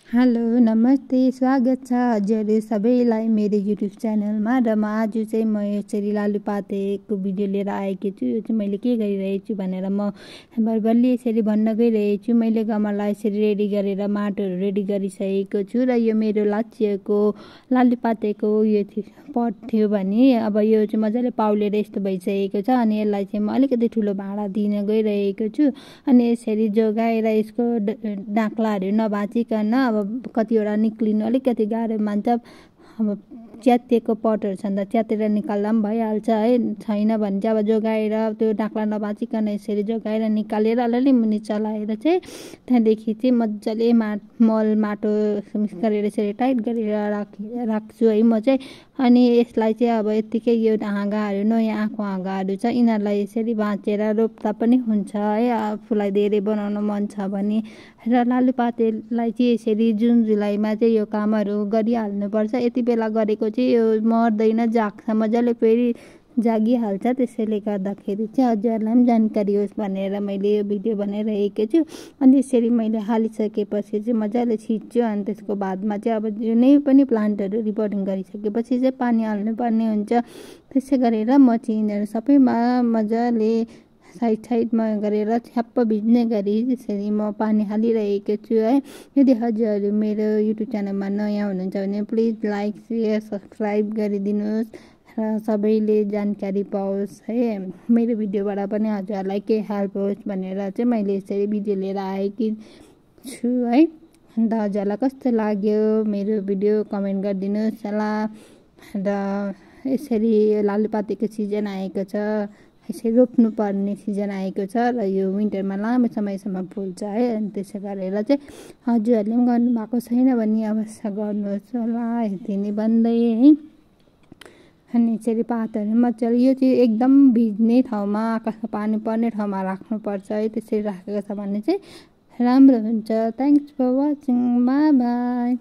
Hello नमस्ते, स्वागत छ हजुरहरू सबैलाई मेरो युट्युब च्यानलमा। र म आज चाहिँ म यसरी लालुपातेको भिडियो लिएर आएकी छु। यो चाहिँ मैले के गरिरहेको छु भनेर म बल्ली यसरी भन्न गइरहेको छु। मैले गमलालाई यसरी रेडी गरेर माटोहरू रेडी गरिसकेको छु। र यो मेरो लाचिएको लालुपातेको यो पट थियो भने अब यो चाहिँ मजाले पाउलेर यस्तो भइसकेको छ। अनि यसलाई चाहिँ म अलिकति ठुलो भाँडा दिन गइरहेको छु। अनि यसरी जोगाएर यसको डाक्लाहरू नभाँचिकन अब कतिवटा निक्लिनु अलिकति गाह्रो मान्छ। अब च्यातिएको पटहरू छ भने त च्यातेर निकाल्दा पनि भइहाल्छ है। छैन भने चाहिँ अब जोगाएर त्यो डाक्ला नभाँचिकन यसरी जोगाएर निकालेर अलिअलि मुनि चलाएर चाहिँ त्यहाँदेखि चाहिँ मजाले मल माटो मिक्स गरेर यसरी टाइट गरेर राख्छु है म चाहिँ। अनि यसलाई चाहिँ अब यत्तिकै यो हाँगाहरू नयाँ आएको हाँगाहरू छ यिनीहरूलाई यसरी भाँचेर रोप्दा पनि हुन्छ है, आफूलाई धेरै बनाउन मन छ भने। र लालुपातेलाई चाहिँ यसरी जुन जुलाईमा चाहिँ यो कामहरू गरिहाल्नुपर्छ। यति बेला गरेको चाहिँ यो मर्दैन, जाग्छ मजाले, फेरि जागिहाल्छ। त्यसैले गर्दाखेरि चाहिँ हजुरहरूलाई पनि जानकारी होस् भनेर मैले यो भिडियो बनाइरहेको छु। अनि यसरी मैले हालिसकेपछि चाहिँ मजाले छिट्छु। अनि त्यसको बादमा चाहिँ अब जुनै पनि प्लान्टहरू रिपोर्टिङ गरिसकेपछि चाहिँ पानी हाल्नुपर्ने हुन्छ। त्यसै गरेर म चाहिँ यिनीहरू सबैमा मजाले साइडमा गरेर छ्याप्प भिज्ने गरी त्यसरी म पानी हालिरहेको छु है। यदि हजुरहरू मेरो युट्युब च्यानलमा नयाँ हुनुहुन्छ भने प्लिज लाइक सेयर सब्सक्राइब गरिदिनुहोस् र सबैले जानकारी पाओस् है। मेरो भिडियोबाट पनि हजुरहरूलाई केही हेल्प होस् भनेर चाहिँ मैले यसरी भिडियो लिएर आएकी छु है। अन्त हजुरहरूलाई कस्तो लाग्यो मेरो भिडियो कमेन्ट गरिदिनुहोस् होला। र यसरी लालुपातेको सिजन आएको छ, यसरी रोप्नुपर्ने सिजन आएको छ र यो विन्टरमा लामो समयसम्म फुल्छ है। अनि त्यसै गरेर चाहिँ हजुरहरूले पनि गर्नुभएको छैन भने अवश्य गर्नुहोस् होला, यति नै भन्दै है। अनि यसरी पातहरू मजाले यो चाहिँ एकदम भिज्ने ठाउँमा, आकाशमा पानी पर्ने ठाउँमा राख्नुपर्छ है। त्यसरी राखेको छ भने चाहिँ राम्रो हुन्छ। Thanks for watching, bye by.